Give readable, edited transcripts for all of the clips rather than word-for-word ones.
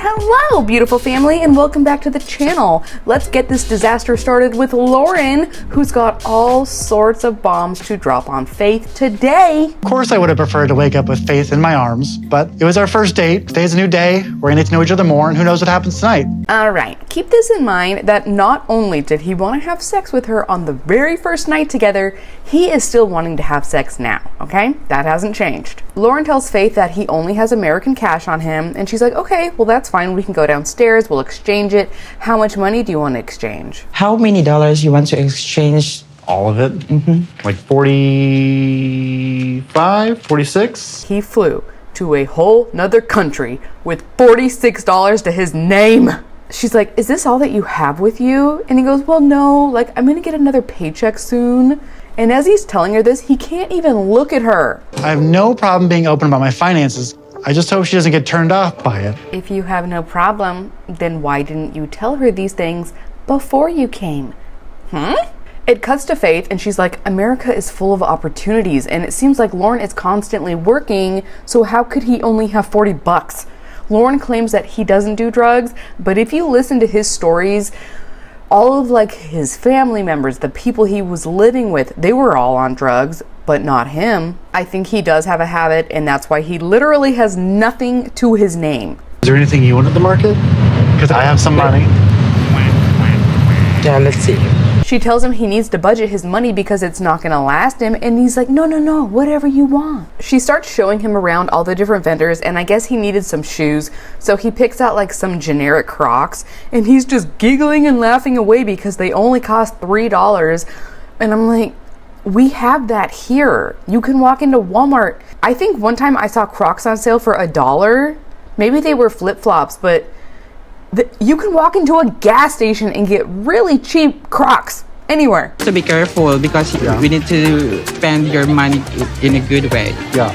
Hello, beautiful family, and welcome back to the channel. Let's get this disaster started with Loren, who's got all sorts of bombs to drop on Faith today. Of course, I would have preferred to wake up with Faith in my arms, but it was our first date. Today's a new day. We're gonna get to know each other more, and who knows what happens tonight. All right, keep this in mind that not only did he want to have sex with her on the very first night together, he is still wanting to have sex now, okay? That hasn't changed. Loren tells Faith that he only has American cash on him, and she's like, okay, well, that's fine. We can go downstairs. We'll exchange it. How much money do you want to exchange? How many dollars you want to exchange? All of it? Like 45, 46? He flew to a whole nother country with $46 to his name. She's like, is this all that you have with you? And he goes, well, no, like, I'm going to get another paycheck soon. And as he's telling her this, he can't even look at her. I have no problem being open about my finances. I just hope she doesn't get turned off by it. If you have no problem, then why didn't you tell her these things before you came? It cuts to Faith, and she's like, America is full of opportunities, and it seems like Loren is constantly working, so how could he only have 40 bucks? Loren claims that he doesn't do drugs, but if you listen to his stories, all of like his family members, the people he was living with, they were all on drugs, but not him. I think he does have a habit, and that's why he literally has nothing to his name. Is there anything you want at the market? Because I have some money. Yeah, let's see. She tells him he needs to budget his money because it's not going to last him, and he's like, no, whatever you want. She starts showing him around all the different vendors, and I guess he needed some shoes, so he picks out like some generic Crocs, and he's just giggling and laughing away because they only cost $3. And I'm like, we have that here. You can walk into Walmart. I think one time I saw Crocs on sale for $1. Maybe they were flip-flops, but you can walk into a gas station and get really cheap Crocs anywhere. So be careful because we need to spend your money in a good way. Yeah.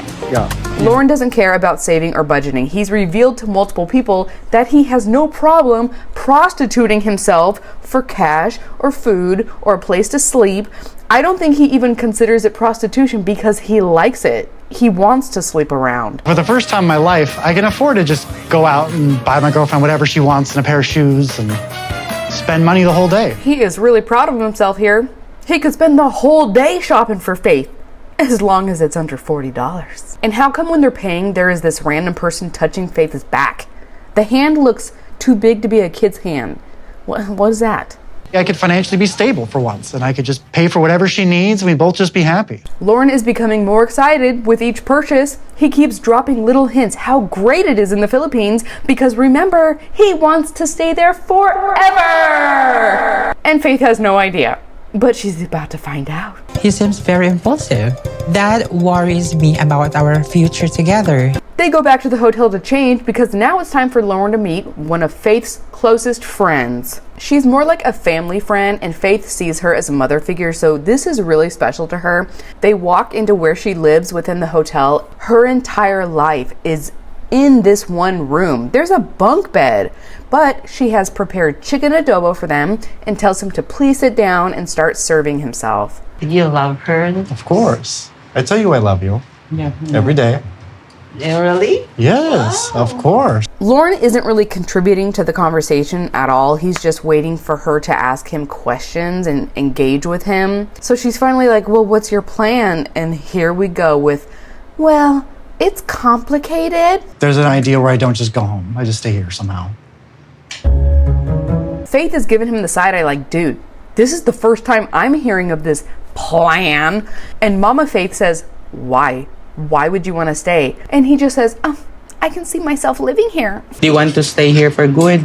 Loren doesn't care about saving or budgeting. He's revealed to multiple people that he has no problem prostituting himself for cash or food or a place to sleep. I don't think he even considers it prostitution because he likes it. He wants to sleep around. For the first time in my life, I can afford to just go out and buy my girlfriend whatever she wants and a pair of shoes and spend money the whole day. He is really proud of himself here. He could spend the whole day shopping for Faith, as long as it's under $40. And how come when they're paying, there is this random person touching Faith's back? The hand looks too big to be a kid's hand. What is that? I could financially be stable for once, and I could just pay for whatever she needs, and we'd both just be happy. Loren is becoming more excited with each purchase. He keeps dropping little hints how great it is in the Philippines, because remember, he wants to stay there forever! And Faith has no idea, but she's about to find out. He seems very impulsive. That worries me about our future together. They go back to the hotel to change because now it's time for Loren to meet one of Faith's closest friends. She's more like a family friend, and Faith sees her as a mother figure, so this is really special to her. They walk into where she lives within the hotel. Her entire life is in this one room. There's a bunk bed, but she has prepared chicken adobo for them and tells him to please sit down and start serving himself. You love her? Of course. I tell you I love you. Yeah. Every day. Really? Yes, Wow. of course. Loren isn't really contributing to the conversation at all. He's just waiting for her to ask him questions and engage with him. So she's finally like, well, what's your plan? And here we go with, well, it's complicated. There's an idea where I don't just go home. I just stay here somehow. Faith has given him the side eye like, dude, this is the first time I'm hearing of this plan. And Mama Faith says, why? Why would you want to stay? And he just says, oh, I can see myself living here. Do you want to stay here for good?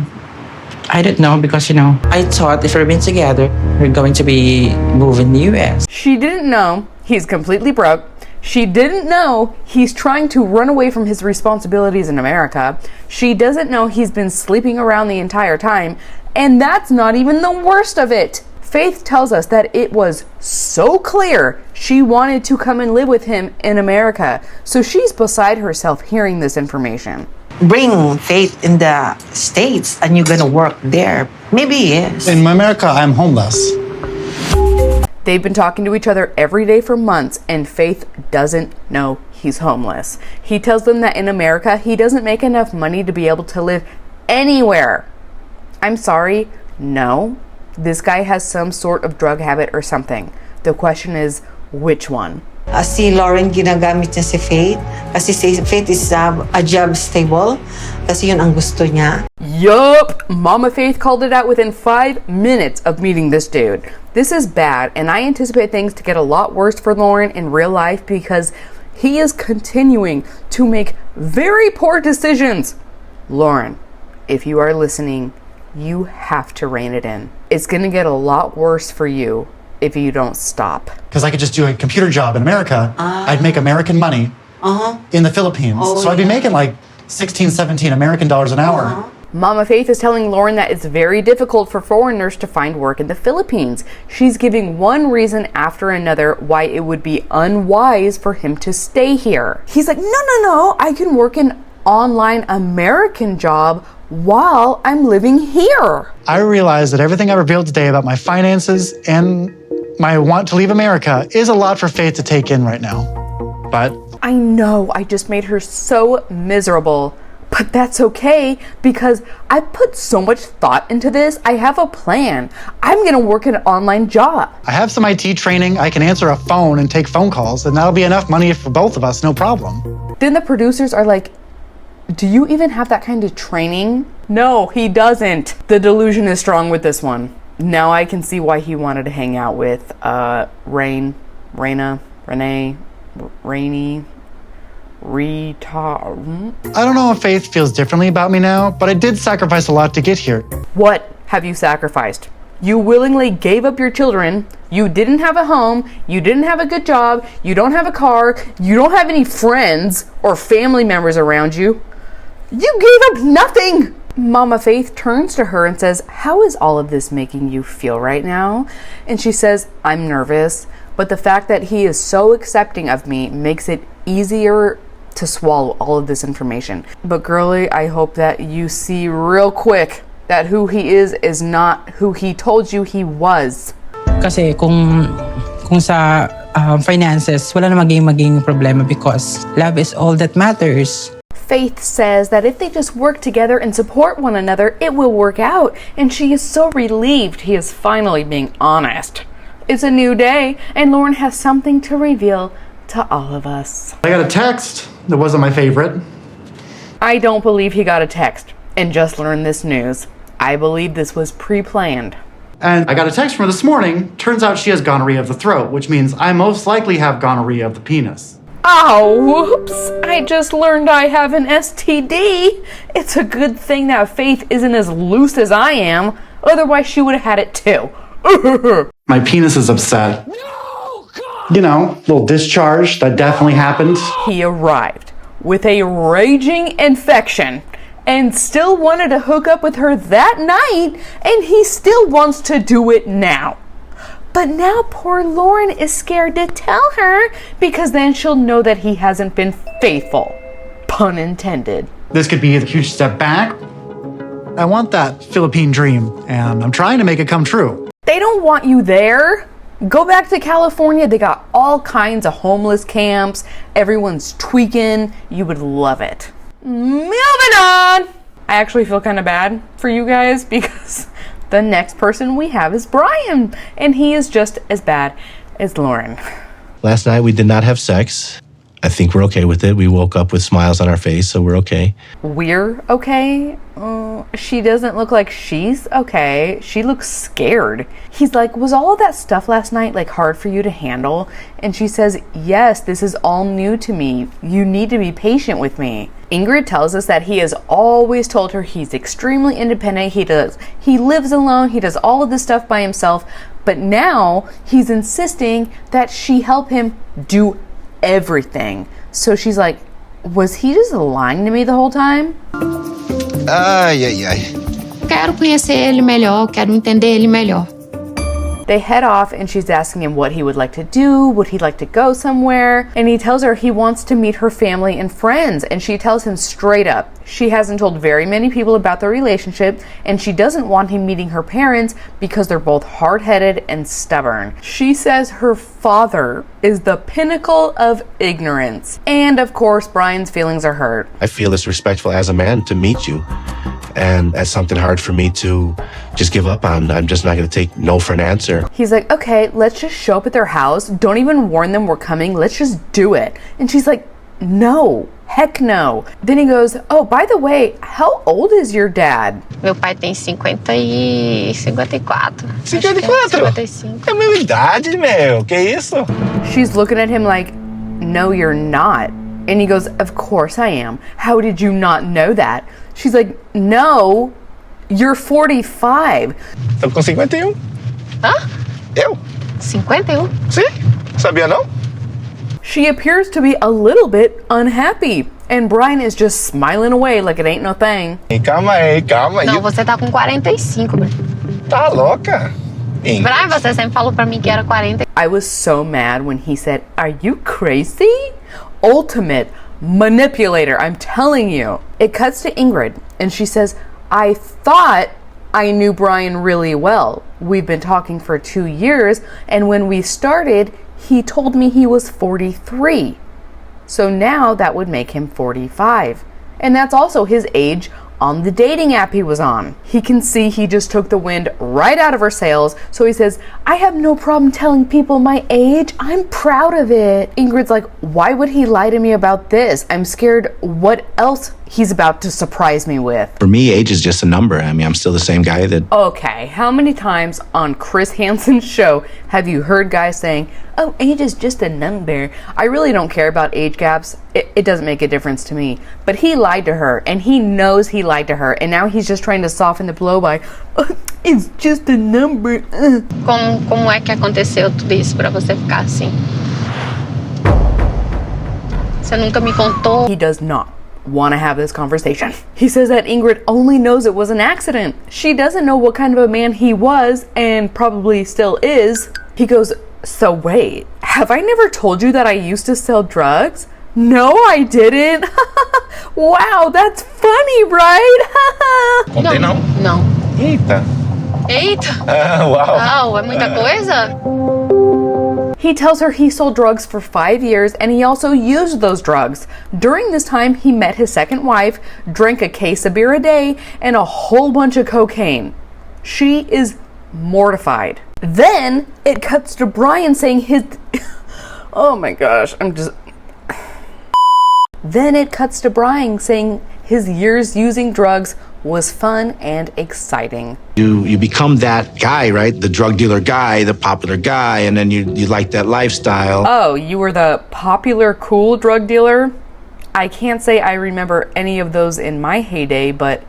I don't know because, I thought if we've been together, we're going to be moving the US. She didn't know he's completely broke. She didn't know he's trying to run away from his responsibilities in America. She doesn't know he's been sleeping around the entire time. And that's not even the worst of it. Faith tells us that it was so clear she wanted to come and live with him in America. So she's beside herself hearing this information. Bring Faith in the States and you're gonna work there. Maybe yes. In America, I'm homeless. They've been talking to each other every day for months, and Faith doesn't know he's homeless. He tells them that in America, he doesn't make enough money to be able to live anywhere. I'm sorry, no. This guy has some sort of drug habit or something. The question is, which one? Si Loren, ginagamit niya si Faith kasi si Faith is a job stable kasi yun ang gusto niya. Yup! Mama Faith called it out within 5 minutes of meeting this dude. This is bad, and I anticipate things to get a lot worse for Loren in real life because he is continuing to make very poor decisions. Loren, if you are listening, you have to rein it in. It's gonna get a lot worse for you if you don't stop. Because I could just do a computer job in America. I'd make American money in the Philippines. So I'd be making like 16, 17 American dollars an hour. Mama Faith is telling Loren that it's very difficult for foreigners to find work in the Philippines. She's giving one reason after another why it would be unwise for him to stay here. He's like, no, I can work an online American job while I'm living here. I realized that everything I revealed today about my finances and my want to leave America is a lot for Faith to take in right now. But I know I just made her so miserable, but that's okay because I put so much thought into this. I have a plan. I'm gonna work an online job. I have some IT training. I can answer a phone and take phone calls, and that'll be enough money for both of us, no problem. Then the producers are like, do you even have that kind of training? No, he doesn't. The delusion is strong with this one. Now I can see why he wanted to hang out with Rainy, Rita. I don't know if Faith feels differently about me now, but I did sacrifice a lot to get here. What have you sacrificed? You willingly gave up your children. You didn't have a home. You didn't have a good job. You don't have a car. You don't have any friends or family members around you. You gave up nothing. Mama Faith turns to her and says, how is all of this making you feel right now? And she says, I'm nervous, but the fact that he is so accepting of me makes it easier to swallow all of this information. But girlie, I hope that you see real quick that who he is not who he told you he was. Kasi kung sa finances, wala na maging problema because love is all that matters. Faith says that if they just work together and support one another, it will work out. And she is so relieved he is finally being honest. It's a new day, and Loren has something to reveal to all of us. I got a text that wasn't my favorite. I don't believe he got a text and just learned this news. I believe this was pre-planned. And I got a text from her this morning. Turns out she has gonorrhea of the throat, which means I most likely have gonorrhea of the penis. Oh, whoops. I just learned I have an STD. It's a good thing that Faith isn't as loose as I am. Otherwise, she would have had it too. My penis is upset. No, God! You know, little discharge. That definitely happened. He arrived with a raging infection and still wanted to hook up with her that night, and he still wants to do it now. But now poor Loren is scared to tell her because then she'll know that he hasn't been faithful. Pun intended. This could be a huge step back. I want that Philippine dream, and I'm trying to make it come true. They don't want you there. Go back to California. They got all kinds of homeless camps. Everyone's tweaking. You would love it. Moving on. I actually feel kind of bad for you guys because the next person we have is Brian, and he is just as bad as Loren. Last night we did not have sex. I think we're okay with it. We woke up with smiles on our face, so we're okay. We're okay? She doesn't look like she's okay. She looks scared. He's like, was all of that stuff last night like hard for you to handle? And she says, yes, this is all new to me. You need to be patient with me. Ingrid tells us that he has always told her he's extremely independent. He lives alone. He does all of this stuff by himself. But now he's insisting that she help him do everything. So she's like, was he just lying to me the whole time? Ai. Quero conhecer ele melhor, quero entender ele melhor. They head off and she's asking him what he would like to do, would he like to go somewhere, and he tells her he wants to meet her family and friends, and she tells him straight up she hasn't told very many people about their relationship, and she doesn't want him meeting her parents because they're both hard-headed and stubborn. She says her father is the pinnacle of ignorance, and of course Brian's feelings are hurt. I feel it's respectful as a man to meet you. And that's something hard for me to just give up on. I'm just not going to take no for an answer. He's like, okay, let's just show up at their house. Don't even warn them we're coming. Let's just do it. And she's like, no, heck no. Then he goes, oh, by the way, how old is your dad? Meu pai tem 54. 54? É a minha idade, meu. Que isso? She's looking at him like, no, you're not. And he goes, of course I am. How did you not know that? She's like, no, you're 45. Tô com 51. Hã? Eu? 51? Sim. Sabia não? She appears to be a little bit unhappy. And Brian is just smiling away like it ain't no thing. Calma aí. Não, você tá com 45, Brian. Tá louca? Brian, você sempre falou pra mim que era 40. I was so mad when he said, are you crazy? Ultimate manipulator, I'm telling you. It cuts to Ingrid and she says, I thought I knew Brian really well. We've been talking for 2 years, and when we started, he told me he was 43. So now that would make him 45. And that's also his age on the dating app he was on. He can see he just took the wind right out of her sails, so he says, I have no problem telling people my age. I'm proud of it. Ingrid's like, why would he lie to me about this? I'm scared what else he's about to surprise me with. For me, age is just a number. I mean, I'm still the same guy that... Okay, how many times on Chris Hansen's show have you heard guys saying, oh, age is just a number? I really don't care about age gaps. It doesn't make a difference to me. But he lied to her, and he knows he lied to her, and now he's just trying to soften the blow by, it's just a number. Como é que aconteceu tudo isso pra você ficar assim? Você nunca me contou. He does not want to have this conversation. He says that Ingrid only knows it was an accident. She doesn't know what kind of a man he was, and probably still is. He goes, so wait, have I never told you that I used to sell drugs? No, I didn't. Wow, that's funny, right? Contei não? Não. Eita. Eita! Uau. Uau, é muita coisa? He tells her he sold drugs for 5 years and he also used those drugs. During this time, he met his second wife, drank a case of beer a day, and a whole bunch of cocaine. She is mortified. Then it cuts to Brian saying his... Oh my gosh, Then it cuts to Brian saying his years using drugs was fun and exciting. You become that guy, right? The drug dealer guy, the popular guy, and then you like that lifestyle. Oh, you were the popular, cool drug dealer? I can't say I remember any of those in my heyday, but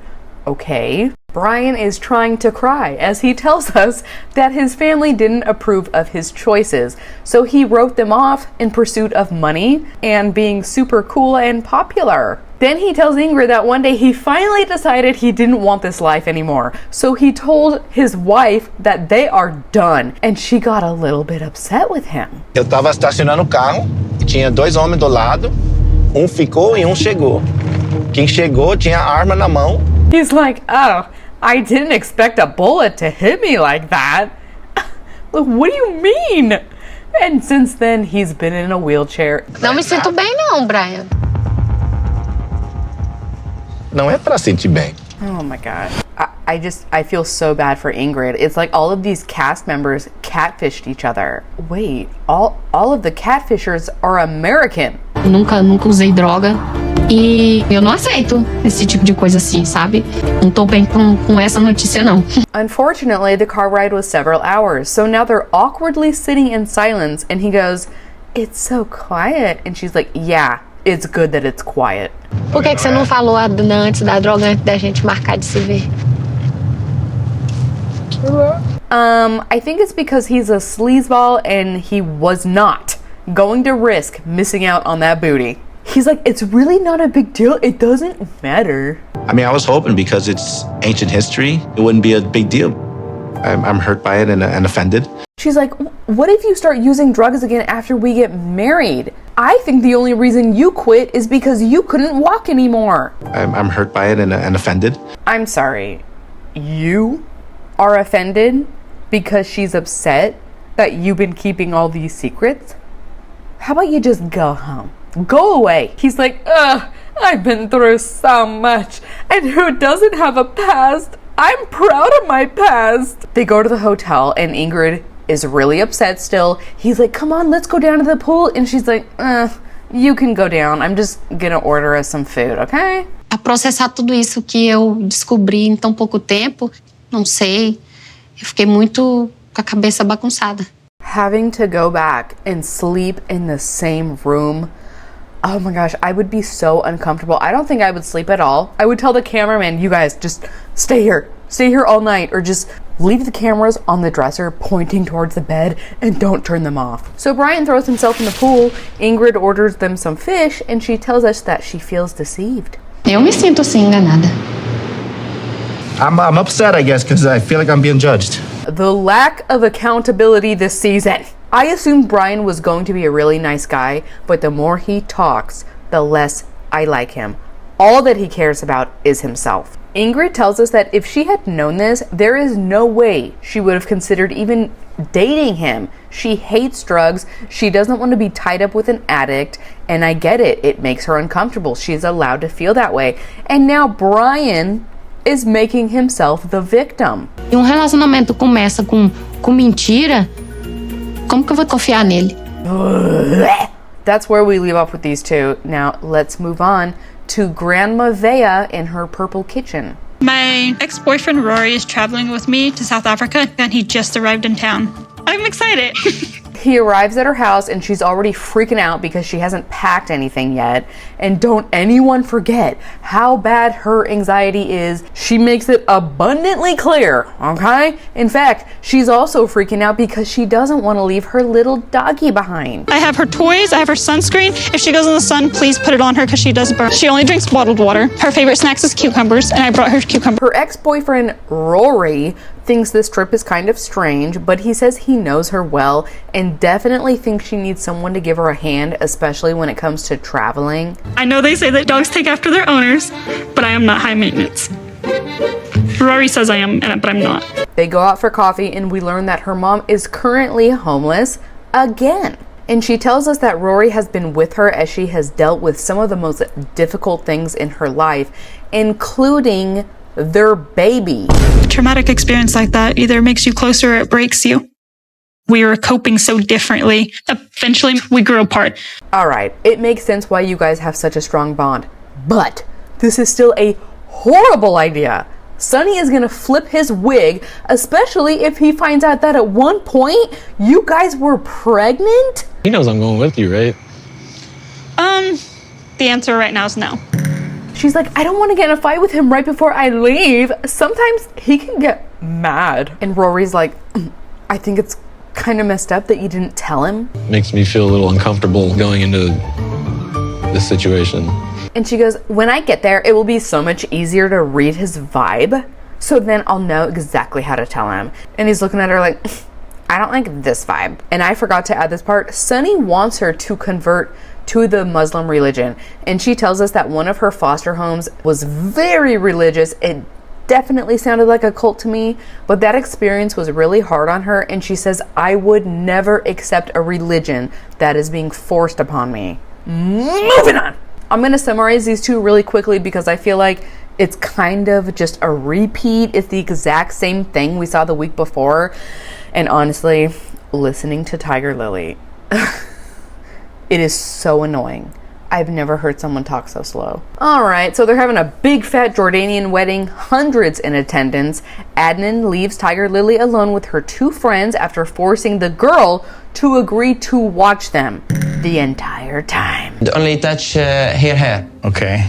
okay. Brian is trying to cry as he tells us that his family didn't approve of his choices, so he wrote them off in pursuit of money and being super cool and popular. Then he tells Ingrid that one day he finally decided he didn't want this life anymore, so he told his wife that they are done, and she got a little bit upset with him. Eu tava estacionando o carro e tinha dois homens do lado, ficou e chegou. Quem chegou tinha arma na mão. He's like, oh, I didn't expect a bullet to hit me like that. What do you mean? And since then, he's been in a wheelchair. Não me sinto bem não, Brian. Não é pra sentir bem. Oh my God. I feel so bad for Ingrid. It's like all of these cast members catfished each other. Wait, all of the catfishers are American. Nunca usei droga. E eu não aceito esse tipo de coisa assim, sabe? Não tô bem com essa notícia, não. Unfortunately, the car ride was several hours, so now they're awkwardly sitting in silence, and he goes, it's so quiet. And she's like, yeah, it's good that it's quiet. Por que você não falou Adnan antes da droga, antes da gente marcar de se ver? I think it's because he's a sleazeball and he was not going to risk missing out on that booty. He's like, it's really not a big deal. It doesn't matter. I mean, I was hoping because it's ancient history, it wouldn't be a big deal. I'm hurt by it and offended. She's like, what if you start using drugs again after we get married? I think the only reason you quit is because you couldn't walk anymore. I'm hurt by it and offended. I'm sorry. You are offended because she's upset that you've been keeping all these secrets? How about you just go home? Go away. He's like, ugh, I've been through so much, and who doesn't have a past? I'm proud of my past. They go to the hotel, and Ingrid is really upset still. He's like, come on, let's go down to the pool. And she's like, you can go down. I'm just gonna order us some food, okay? A processar tudo isso que eu descobri em tão pouco tempo, não sei. Eu fiquei muito com a cabeça bagunçada. Having to go back and sleep in the same room. Oh my gosh, I would be so uncomfortable. I don't think I would sleep at all. I would tell the cameraman, you guys just stay here all night, or just leave the cameras on the dresser pointing towards the bed and don't turn them off. So Brian throws himself in the pool. Ingrid orders them some fish, and she tells us that she feels deceived. Eu me sinto assim enganada. I'm upset, I guess, because I feel like I'm being judged. The lack of accountability this season. I assumed Brian was going to be a really nice guy, but the more he talks, the less I like him. All that he cares about is himself. Ingrid tells us that if she had known this, there is no way she would have considered even dating him. She hates drugs. She doesn't want to be tied up with an addict. And I get it. It makes her uncomfortable. She's allowed to feel that way. And now Brian is making himself the victim. E relacionamento começa com mentira, como que eu vou confiar nele? That's where we leave off with these two. Now let's move on to Grandma Veah in her purple kitchen. My ex-boyfriend Rory is traveling with me to South Africa, and he just arrived in town. I'm excited. He arrives at her house and she's already freaking out because she hasn't packed anything yet. And don't anyone forget how bad her anxiety is. She makes it abundantly clear, okay? In fact, she's also freaking out because she doesn't want to leave her little doggy behind. I have her toys, I have her sunscreen. If she goes in the sun, please put it on her because she does burn. She only drinks bottled water. Her favorite snacks is cucumbers, and I brought her cucumbers. Her ex-boyfriend, Rory, thinks this trip is kind of strange, but he says he knows her well and definitely thinks she needs someone to give her a hand, especially when it comes to traveling. I know they say that dogs take after their owners, but I am not high maintenance. Rory says I am, but I'm not. They go out for coffee and we learn that her mom is currently homeless again. And she tells us that Rory has been with her as she has dealt with some of the most difficult things in her life, including their baby. A traumatic experience like that either makes you closer or it breaks you. We were coping so differently. Eventually, we grew apart. All right, it makes sense why you guys have such a strong bond, but this is still a horrible idea. Sonny is gonna flip his wig, especially if he finds out that at one point you guys were pregnant. He knows I'm going with you, right? The answer right now is no. She's like, I don't want to get in a fight with him right before I leave. Sometimes he can get mad. And Rory's like, I think it's kind of messed up that you didn't tell him. Makes me feel a little uncomfortable going into this situation. And she goes, when I get there, it will be so much easier to read his vibe. So then I'll know exactly how to tell him. And he's looking at her like, I don't like this vibe. And I forgot to add this part. Sonny wants her to convert to the Muslim religion. And she tells us that one of her foster homes was very religious. It definitely sounded like a cult to me, but that experience was really hard on her. And she says, I would never accept a religion that is being forced upon me. Moving on. I'm going to summarize these two really quickly because I feel like it's kind of just a repeat. It's the exact same thing we saw the week before. And honestly, listening to Tigerlily, it is so annoying. I've never heard someone talk so slow. All right, so they're having a big fat Jordanian wedding, hundreds in attendance. Adnan leaves Tigerlily alone with her two friends after forcing the girl to agree to watch them the entire time. Only touch her hair. Okay.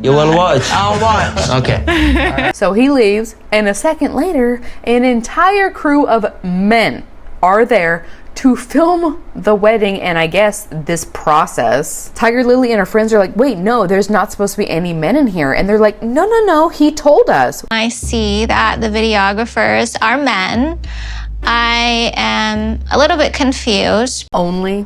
You will watch? I'll watch. Okay. So he leaves, and a second later, an entire crew of men are there to film the wedding and I guess this process. Tigerlily and her friends are like, wait, no, there's not supposed to be any men in here. And they're like, no, he told us. I see that the videographers are men. I am a little bit confused. Only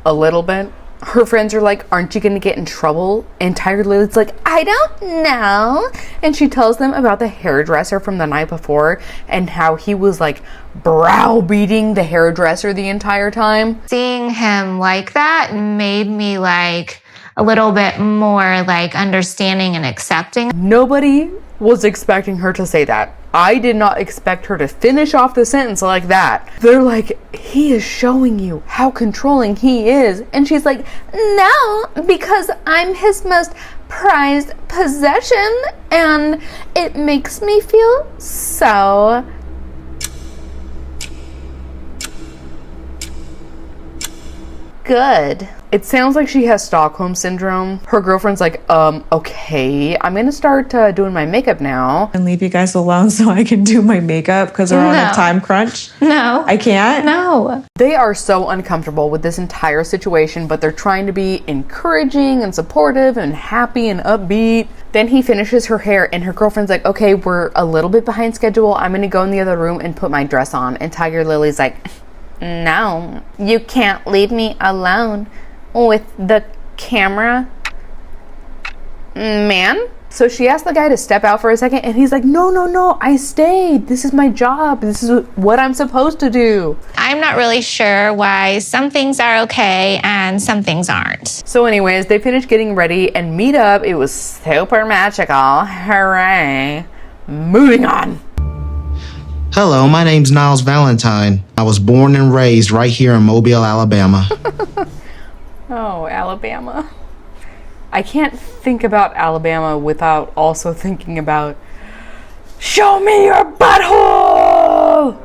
a little bit. Her friends are like, aren't you gonna get in trouble? And Tigerlily's like, I don't know. And she tells them about the hairdresser from the night before and how he was like browbeating the hairdresser the entire time. Seeing him like that made me like a little bit more like understanding and accepting. Nobody was expecting her to say that. I did not expect her to finish off the sentence like that. They're like, he is showing you how controlling he is. And she's like, no, because I'm his most prized possession and it makes me feel so good. It sounds like she has Stockholm syndrome. Her girlfriend's like, okay, I'm gonna start doing my makeup now. And leave you guys alone so I can do my makeup because we're on a time crunch. No. I can't? No. They are so uncomfortable with this entire situation, but they're trying to be encouraging and supportive and happy and upbeat. Then he finishes her hair and her girlfriend's like, okay, we're a little bit behind schedule. I'm gonna go in the other room and put my dress on. And Tigerlily's like, no, you can't leave me alone with the camera man. So she asked the guy to step out for a second and he's like, no, I stayed. This is my job. This is what I'm supposed to do. I'm not really sure why some things are okay and some things aren't. So anyways, they finished getting ready and meet up. It was super magical. Hooray. Moving on. Hello, my name's Niles Valentine. I was born and raised right here in Mobile, Alabama. Oh, Alabama. I can't think about Alabama without also thinking about show me your butthole!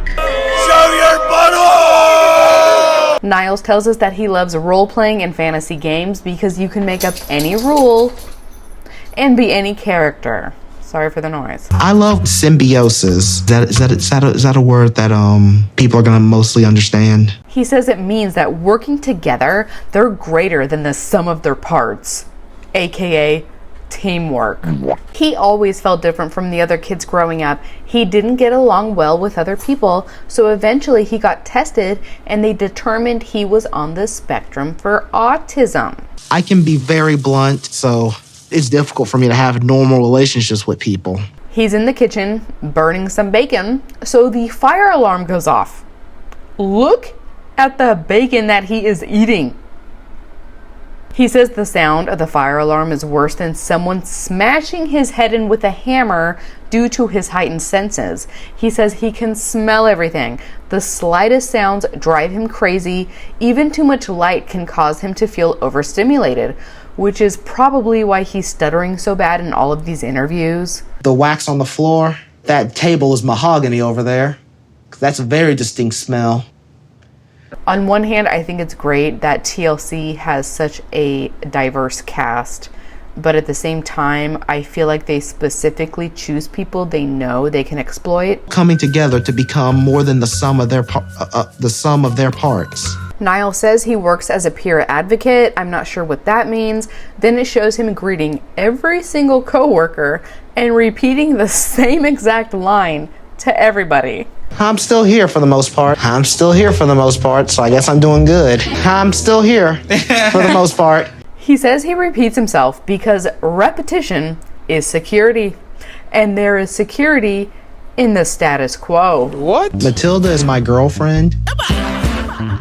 Show your butthole! Niles tells us that he loves role-playing and fantasy games because you can make up any rule and be any character. Sorry for the noise. I love symbiosis. Is that a word that people are gonna mostly understand? He says it means that working together, they're greater than the sum of their parts, aka teamwork. He always felt different from the other kids growing up. He didn't get along well with other people, so eventually he got tested and they determined he was on the spectrum for autism. I can be very blunt, so it's difficult for me to have normal relationships with people. He's in the kitchen burning some bacon, so the fire alarm goes off. Look at the bacon that he is eating. He says the sound of the fire alarm is worse than someone smashing his head in with a hammer due to his heightened senses. He says he can smell everything. The slightest sounds drive him crazy. Even too much light can cause him to feel overstimulated, which is probably why he's stuttering so bad in all of these interviews. The wax on the floor, that table is mahogany over there. That's a very distinct smell. On one hand, I think it's great that TLC has such a diverse cast, but at the same time, I feel like they specifically choose people they know they can exploit. Coming together to become more than the sum of their parts. Niall says he works as a peer advocate. I'm not sure what that means. Then it shows him greeting every single coworker and repeating the same exact line to everybody. I'm still here for the most part. So I guess I'm doing good. I'm still here for the most part. He says he repeats himself because repetition is security, and there is security in the status quo. What? Matilda is my girlfriend.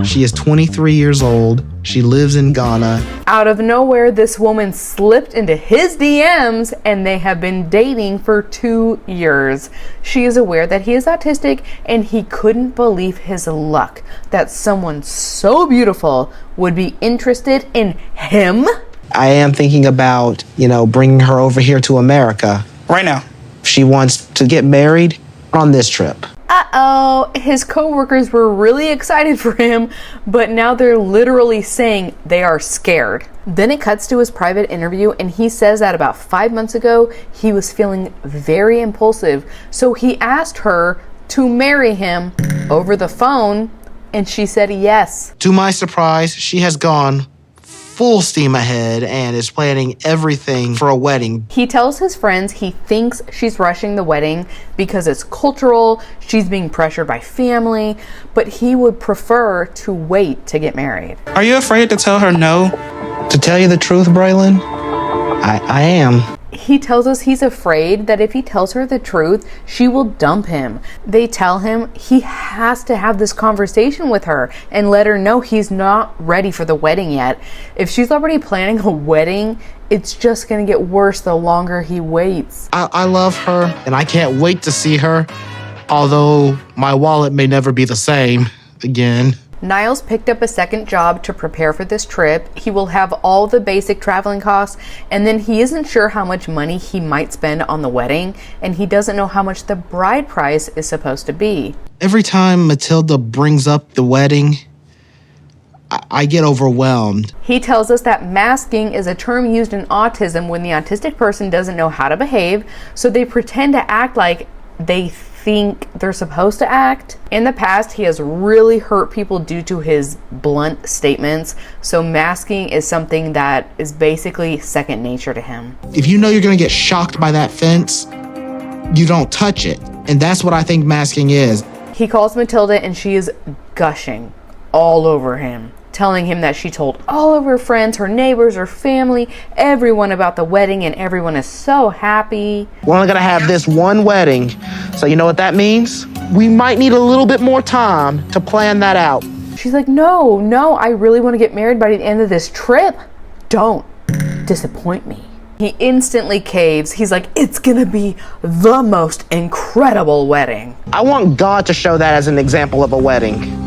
She is 23 years old. She lives in Ghana. Out of nowhere, this woman slipped into his DMs and they have been dating for 2 years. She is aware that he is autistic and he couldn't believe his luck that someone so beautiful would be interested in him. I am thinking about, bringing her over here to America. Right now. She wants to get married on this trip. Uh-oh, his coworkers were really excited for him, but now they're literally saying they are scared. Then it cuts to his private interview and he says that about 5 months ago, he was feeling very impulsive. So he asked her to marry him over the phone and she said yes. To my surprise, she has gone full steam ahead and is planning everything for a wedding. He tells his friends he thinks she's rushing the wedding because it's cultural, she's being pressured by family, but he would prefer to wait to get married. Are you afraid to tell her no? To tell you the truth, Braylon, I am. He tells us he's afraid that if he tells her the truth, she will dump him. They tell him he has to have this conversation with her and let her know he's not ready for the wedding yet. If she's already planning a wedding, it's just gonna get worse the longer he waits. I love her and I can't wait to see her, although my wallet may never be the same again. Niles picked up a second job to prepare for this trip. He will have all the basic traveling costs, and then he isn't sure how much money he might spend on the wedding, and he doesn't know how much the bride price is supposed to be. Every time Matilda brings up the wedding, I get overwhelmed. He tells us that masking is a term used in autism when the autistic person doesn't know how to behave, so they pretend to act like they think they're supposed to act. In the past, he has really hurt people due to his blunt statements, so masking is something that is basically second nature to him. If you know you're gonna get shocked by that fence, you don't touch it. And that's what I think masking is. He calls Matilda and she is gushing all over him, telling him that she told all of her friends, her neighbors, her family, everyone about the wedding, and everyone is so happy. We're only gonna have this one wedding, so you know what that means? We might need a little bit more time to plan that out. She's like, no, I really want to get married by the end of this trip. Don't disappoint me. He instantly caves. He's like, it's gonna be the most incredible wedding. I want God to show that as an example of a wedding.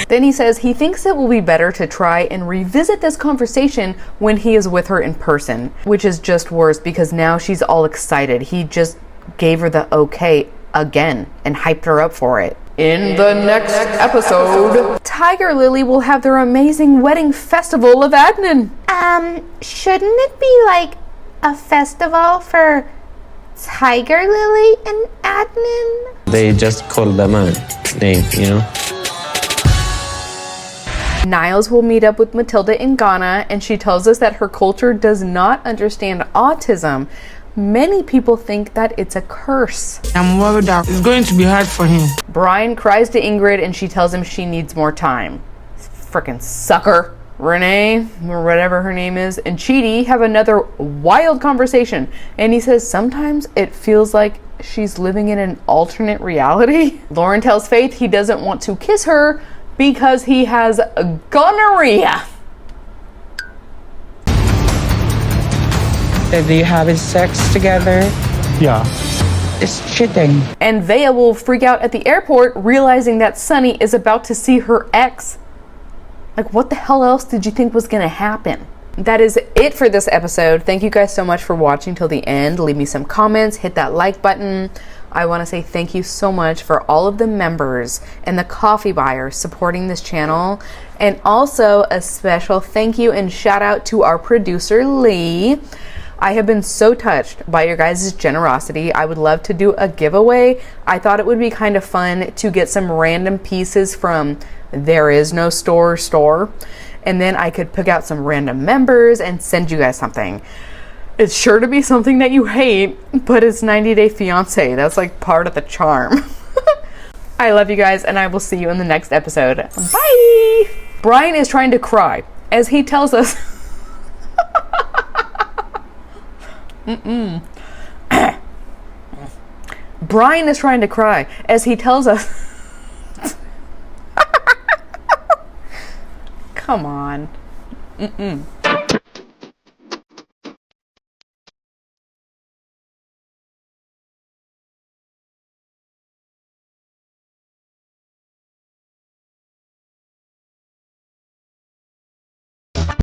Then he says he thinks it will be better to try and revisit this conversation when he is with her in person, which is just worse because now she's all excited. He just gave her the okay again and hyped her up for it. In the next episode, Tigerlily will have their amazing wedding festival of Adnan. Shouldn't it be like a festival for Tigerlily and Adnan? They just call them a name, you know? Niles will meet up with Matilda in Ghana, and she tells us that her culture does not understand autism. Many people think that it's a curse. I'm worried that it's going to be hard for him. Brian cries to Ingrid and she tells him she needs more time. Frickin' sucker. Renee, or whatever her name is, and Chidi have another wild conversation, and he says sometimes it feels like she's living in an alternate reality. Loren tells Faith he doesn't want to kiss her because he has gonorrhea. Are you having sex together? Yeah. It's cheating. And Veah will freak out at the airport realizing that Sunny is about to see her ex. Like, what the hell else did you think was gonna happen? That is it for this episode. Thank you guys so much for watching till the end. Leave me some comments, hit that like button. I want to say thank you so much for all of the members and the coffee buyers supporting this channel. And also a special thank you and shout out to our producer, Lee. I have been so touched by your guys' generosity. I would love to do a giveaway. I thought it would be kind of fun to get some random pieces from There Is No Store, and then I could pick out some random members and send you guys something. It's sure to be something that you hate, but it's 90 Day Fiancé. That's like part of the charm. I love you guys, and I will see you in the next episode. Bye! Brian is trying to cry as he tells us Brian is trying to cry as he tells us come on.